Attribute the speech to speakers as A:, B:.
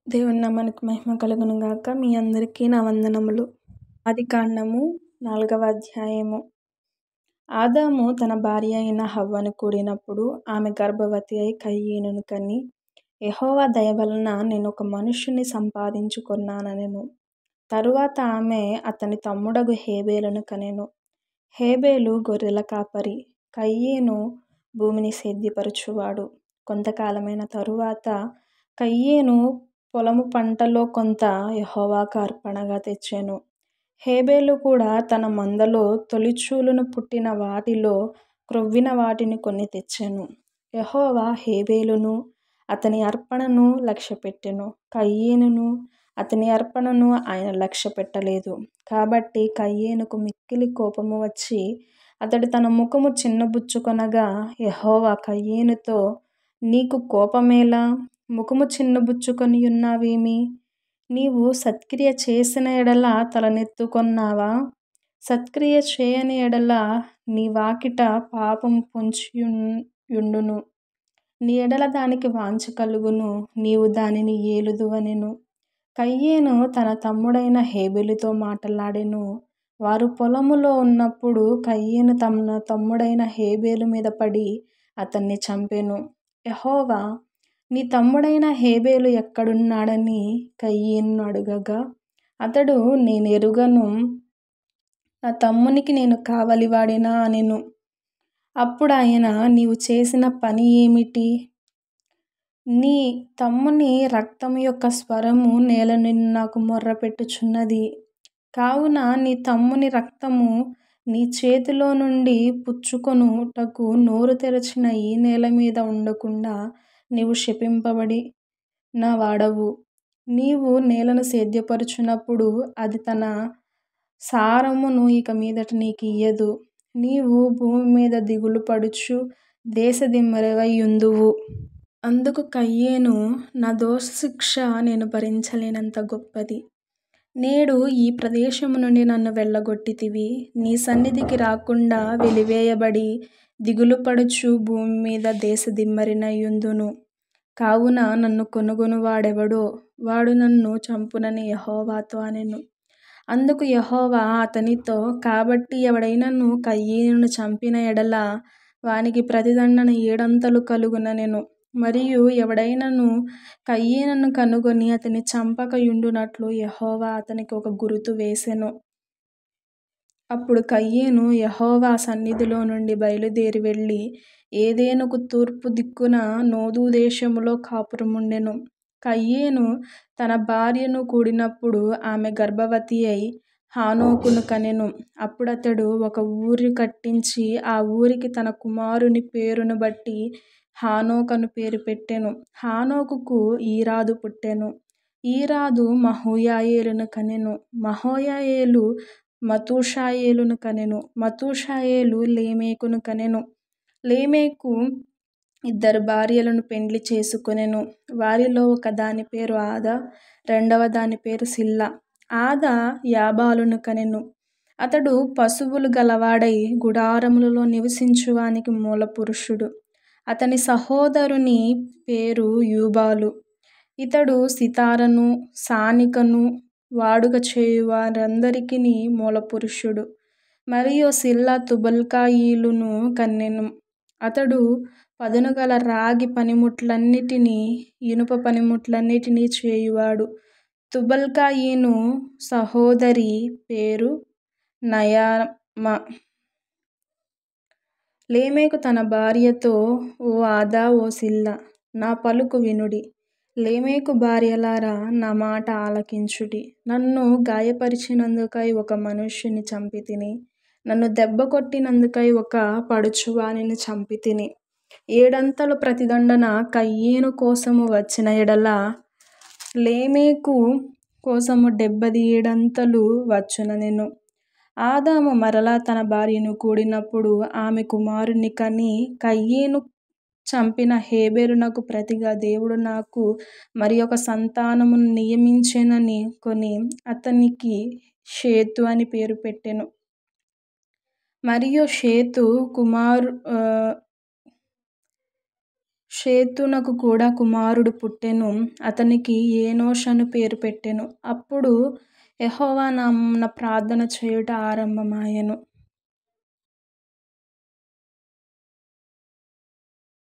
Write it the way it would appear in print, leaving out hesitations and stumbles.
A: దేవుని నామానికి మహిమ కలుగును గాక. మీ అందరికీ నా వందనములు. ఆదికాండము 4వ అధ్యాయము. ఆదాము తన భార్య అయిన హవ్వను కూడినప్పుడు ఆమె గర్భవతి అయి కయీనును కని, యెహోవా దయ వలన నేను ఒక మనుష్యుని సంపాదించుకొన్నానెను. తరువాత ఆమె అతని తమ్ముడగు హేబేలును కనెను. హేబేలు గొర్రెల కాపరి, కయీను భూమిని సేద్యపరచువాడు. కొంతకాలమైన తరువాత కయీను పొలము పంటలో కొంత యెహోవాకు అర్పణగా తెచ్చెను. హేబేలు కూడా తన మందలో తొలిచూలున పుట్టిన వాటిలో క్రొవ్విన వాటిని కొన్ని తెచ్చెను. యెహోవా హేబేలును అతని అర్పణను లక్ష్యపెట్టెను, కయీనును అతని అర్పణను ఆయన లక్ష్యపెట్టలేదు. కాబట్టి కయీనుకు మిక్కిలి కోపము వచ్చి అతడు తన ముఖము చిన్నబుచ్చుకొనగా, యెహోవా కయీనుతో, నీకు కోపమేలా? ముఖము చిన్నబుచ్చుకొనియున్నావేమి? నీవు సత్క్రియ చేసిన ఎడల తలనెత్తుకొన్నావా? సత్క్రియ చేయని ఎడల నీ వాకిట పాపము పొంచియుండును. నీ ఎడల దానికి వాంఛ కలుగును, నీవు దానిని ఏలుదువనెను. కయీను తన తమ్ముడైన హేబేలుతో మాటలాడెను. వారు పొలములో ఉన్నప్పుడు కయీను తన తమ్ముడైన హేబేలు మీద పడి అతన్ని చంపెను. యెహోవా, నీ తమ్ముడైన హేబేలు ఎక్కడున్నాడని కయీనును అడుగగా, అతడు, నేనెరుగను, నా తమ్మునికి నేను కావలివాడినా అనెను. అప్పుడాయన, నీవు చేసిన పని ఏమిటి? నీ తమ్ముని రక్తము యొక్క స్వరము నేల నుండి నాకు మొర్రపెట్టుచున్నది. కావున నీ తమ్ముని రక్తము నీ చేతిలో నుండి పుచ్చుకొనుటకు నోరు తెరచిన ఈ నేల మీద ఉండకుండా నీవు శపింపబడిన వాడవు. నీవు నేలను సేద్యపరచునప్పుడు అది తన సారమును ఇక మీదట నీకియ్యదు. నీవు భూమి మీద దిగులు పడుచు దేశదిమ్మరివై యుందువు. అందుకు కయీను, నా దోషశిక్ష నేను భరించలేనంత గొప్పది. నేడు ఈ ప్రదేశము నుండి నన్ను వెళ్ళగొట్టితివి. నీ సన్నిధికి రాకుండా వెలివేయబడి దిగులుపడుచు భూమి మీద దేశదిమ్మరినై యుందును. కావున నన్ను కొనుగొనువాడెవడో వాడు నన్ను చంపునని యెహోవాతో అనెను. అందుకు యెహోవా అతనితో, కాబట్టి ఎవడైనను కయీనును చంపిన ఎడల వానికి ప్రతిదండన 7 అంతలు కలుగుననెను. మరియు ఎవడైనను కయీనును కనుగొని అతని చంపక యుండునట్లు యెహోవా అతనికి ఒక గురుతు వేసెను. అప్పుడు కయీను యెహోవా సన్నిధిలో నుండి బయలుదేరి వెళ్ళి ఏదెనుకు తూర్పు దిక్కున నోదు దేశములో కాపురముండెను. కయీను తన భార్యను కూడినప్పుడు ఆమె గర్భవతి అయి హానోకును కనెను. అప్పుడతడు ఒక ఊరు కట్టించి ఆ ఊరికి తన కుమారుని పేరును బట్టి హానోకు అను పేరు పెట్టెను. హానోకుకు ఈరాదు పుట్టెను. ఈరాదు మహూయాయేలును కనెను. మహూయాయేలు మతూషాయేలును కనెను. మతూషాయేలు లేమెకును కనెను. లేమెకు 2 భార్యలను పెండ్లి చేసుకొనెను. వారిలో ఒక దాని పేరు ఆదా, రెండవ దాని పేరు సిల్లా. ఆదా యాబాలును కనెను. అతడు పశువులు గలవాడై గుడారములలో నివసించువానికి మూలపురుషుడు. అతని సహోదరుని పేరు యూబాలు. ఇతడు సితారను సానికను వాడుక చేయువారందరికిని మూలపురుషుడు. మరియు సిల్లా తుబల్కాయీలును కన్నెను. అతడు పదునుగల రాగి పనిముట్లన్నిటినీ ఇనుప పనిముట్లన్నిటినీ చేయువాడు. తుబల్కాయీను సహోదరి పేరు నయమ. లేమెకు తన భార్యతో, ఓ ఆదా, ఓ సిల్లా, నా పలుకు వినుడి. లేమెకు భార్యలారా, నా మాట ఆలకించుడి. నన్ను గాయపరిచినందుకై ఒక మనుష్యుని చంపితిని. నన్ను దెబ్బ కొట్టినందుకై ఒక పడుచువానిని చంపితిని. 7 అంతలు ప్రతిదండన కయీను కోసము వచ్చిన ఎడల లేమెకు కోసము 77 అంతలు వచ్చుననెను. ఆదాము మరలా తన భార్యను కూడినప్పుడు ఆమె కుమారుని కని, కయీను చంపిన హేబెరునకు ప్రతిగా దేవుడు నాకు మరి ఒక సంతానమును నియమించెనని కొని అతనికి షేతు అని పేరు పెట్టెను. మరియు షేతు షేతునకు కూడా కుమారుడు పుట్టెను. అతనికి ఏనోషు అని పేరు పెట్టెను. అప్పుడు యెహోవా నామమున ప్రార్థన చేయుట ఆరంభమాయెను.